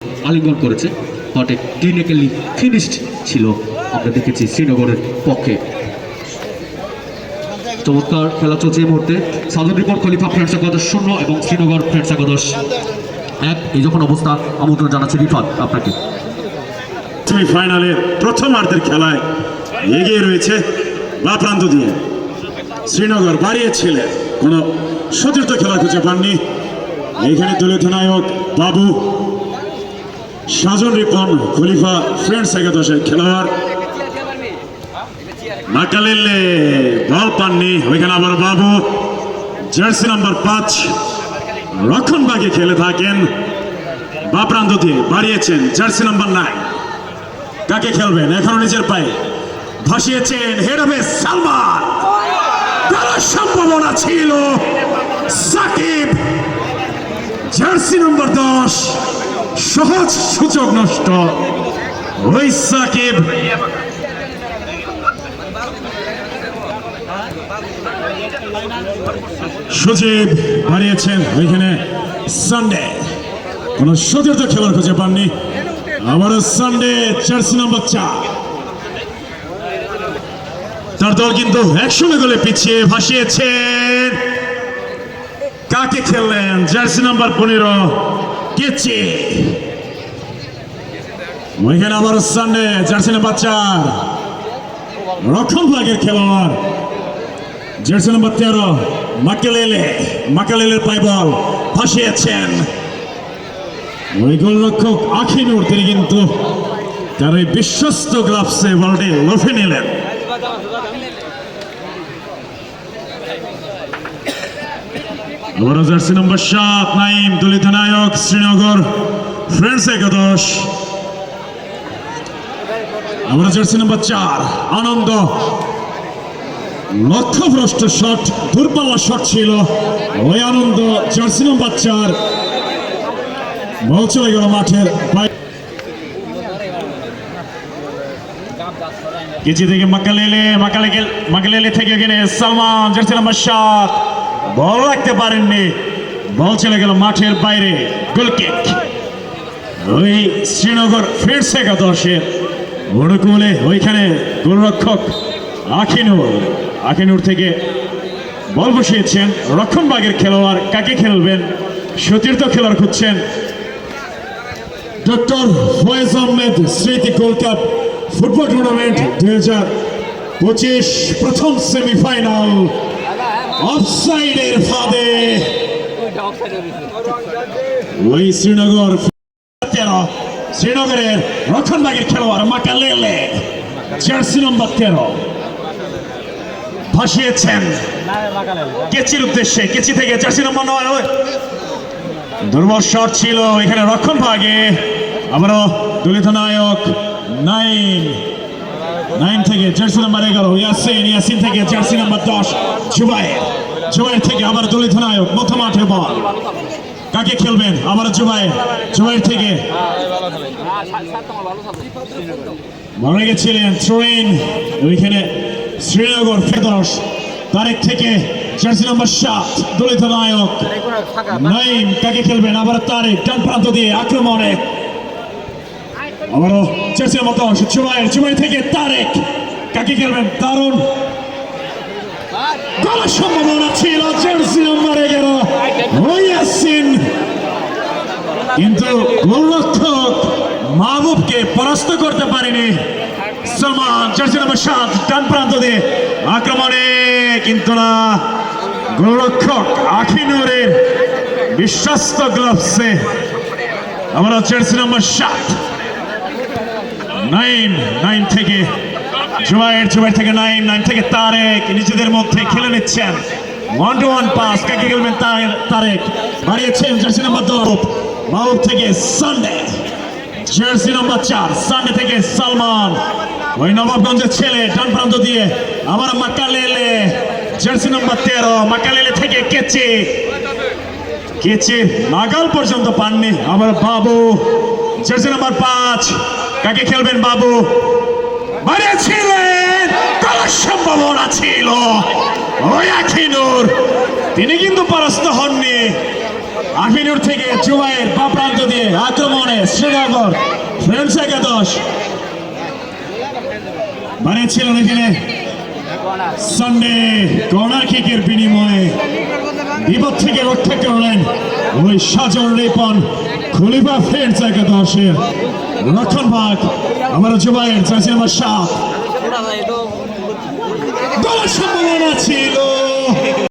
আলিঙ্গন করেছে, but clinically finished ছিল আমরা দেখেছি শ্রীনগরের পক্ষে। চমৎকার খেলা চলছে এই মুহূর্তে। সাউদার্ন রিপোর্ট খলিফা ফ্রেন্ডস একাদশ 0 এবং শ্রীনগর ফ্রেন্ডস একাদশ 1। এই যখন অবস্থা আমন্ত্রণ জানাচ্ছি রিফাত আপনাকে। সেমিফাইনালে প্রথমার্ধের খেলায় এগিয়ে রয়েছে বা প্রান্ত দিয়ে শ্রীনগর বাড়িয়েছিলেন, কোনো সতীর্থ খেলা খুঁজে পাননি। এইখানে দলীয় নায়ক বাবু, সাজন রিপন খলিফা ফ্রেন্ডস একাদশের খেলোয়াড় মাকালেলে বল পাননি। ওইখানে আবার বাবু জার্সি নাম্বার 5 রক্ষণভাগে খেলে থাকেন, বা প্রান্ত দিয়ে বাড়িয়েছেন জার্সি নাম্বার 9। কাকে খেলবেন? এখনো নিজের পায়ে ভাসিয়েছেন হেড অফ সালমান। করার সম্ভাবনা ছিল সাকিব, জার্সি নম্বর 10 সহজ সুযোগ নষ্ট। ওই সাকিব সুজিব বাড়িয়েছেন, ওইখানে সানডে কোন সতীর্থ খেলার খুঁজে পাননি। আবারও সানডে জার্সি নম্বর 4। তার দল কিন্তু একসঙ্গে গোলে পিছিয়ে ভাসিয়েছেন। কাকে খেললেন? জার্সি নাম্বার 15 কেচি। ওইখানে আবারও সানডে জার্সি নাম্বার 4 রক্ষণ ভাগের খেলোয়াড় জার্সি নাম্বার 13 মাকালেলের পাই বল ভাসিয়েছেন। ওই গোলরক্ষক আখিনুর, তিনি কিন্তু তার ওই বিশ্বস্ত গ্লাভসে বলটি লফে নিলেন। জার্সি নম্বর 7 নাইম দলিত নায়ক শ্রীনগর ফ্রেন্ডস একাদশ। আমরা জার্সি নম্বর 4 আনন্দ, লক্ষ্যভ্রষ্ট শট, দূরপাল্লা শট ছিল। ওই আনন্দ জার্সি নম্বর 4 বল চলে গেল মাঠের বাইরে। কিছু থেকে মাকালেলে থেকে এখানে সালমান জার্সি নাম্বার 7 বল রাখতে পারেননি, বল চলে গেল মাঠের বাইরে। গোল কিক ওই শ্রীনগর ফ্রেন্ডস একাদশের অনুকূলে। ওইখানে গোলরক্ষক আখিনুর থেকে বল বসিয়েছেন রক্ষণভাগের খেলোয়াড়। কাকে খেলবেন? সতীর্থ খেলার খুঁজছেন। ডক্টর ফয়েজ আহমেদ স্মৃতি গোল্ড কাপ ফুটবল টুর্নামেন্ট 2025 প্রথম সেমিফাইনাল। অফসাইডের ফাঁদে ওই শ্রীনগরের রক্ষণভাগের খেলোয়াড় মাকালেলে জার্সি নম্বর 13 ভাসিয়েছেন কেচির উদ্দেশ্যে। কেচি থেকে জার্সি নম্বর 9 দুর্বল শট ছিল এখানে রক্ষণভাগে। আবারও দলিত নায়ক নাইন থেকে জার্সি নাম্বার 11 ইয়াসিন থেকে জার্সি নাম্বার 10 জুবাইর থেকে আবার দলিত নায়ক মধ্য মাঠে বল। কাকে খেলবেন? আবার জুবাইর থেকে মরে গেছিলেন থ্রোইন। ওইখানে শ্রীনগর ফেদরস তারেক থেকে জার্সি নাম্বার 7 দলিত নায়ক নাইম। কাকে খেলবেন? আবার তারেক ডান প্রান্ত দিয়ে আক্রমণে। আবারও জার্সি নাম্বার 10 জুবাইর থেকে তারেক। কাকে খেলবেন? দারুণ গোলের সম্ভাবনা ছিল জার্সি নাম্বার 11 ইয়াসিন, কিন্তু গোলরক্ষক মাহবুবকে পরাস্ত করতে পারেনি। সালমান জার্সি নাম্বার 7 ডান প্রান্ত দিয়ে আক্রমণে, কিন্তু না, গোলরক্ষক আখিনুরের বিশ্বস্ত গ্লাভসে। আমরা জার্সি নাম্বার 7 নাইম থেকে জুবাইর থেকে নাইম থেকে তারেক নিজেদের মধ্যে খেলে নিচ্ছেন। 1-to-1 pass. কাকে খেলবেন? তারেক বাড়িয়েছেন জার্সি নাম্বার 10 মাহবুব থেকে সানডে জার্সি নাম্বার 4 সানডে থেকে সালমান। ওই নবাবগঞ্জের ছেলে ডান প্রান্ত দিয়ে আবার মাকালেলে জার্সি নাম্বার 13 মাকালেলে থেকে কেচি নাগাল পর্যন্ত পাননি। আবার বাবু জার্সি নাম্বার 5। কাকে খেলবেন? বাবু বাড়িয়েছিলেন, করার সম্ভাবনা ছিল ওই আখিনুর, তিনি কিন্তু পরাস্ত হননি। আহিনুর থেকে জুবাইর বা প্রান্ত দিয়ে আক্রমণে শ্রীনগর ফ্রেন্ডস একাদশ বানিয়েছিলেন এখানে সানডে কর্নার কিকের বিনিময়ে বিপদ থেকে রক্ষা করলেন ওই সাজর রিপন খলিফা ফ্রেন্ডস একাদশের রক্ষণ ভাগ আমার জুবাইর জার্সি নাম্বার 7 গোলের সম্ভাবনা ছিল।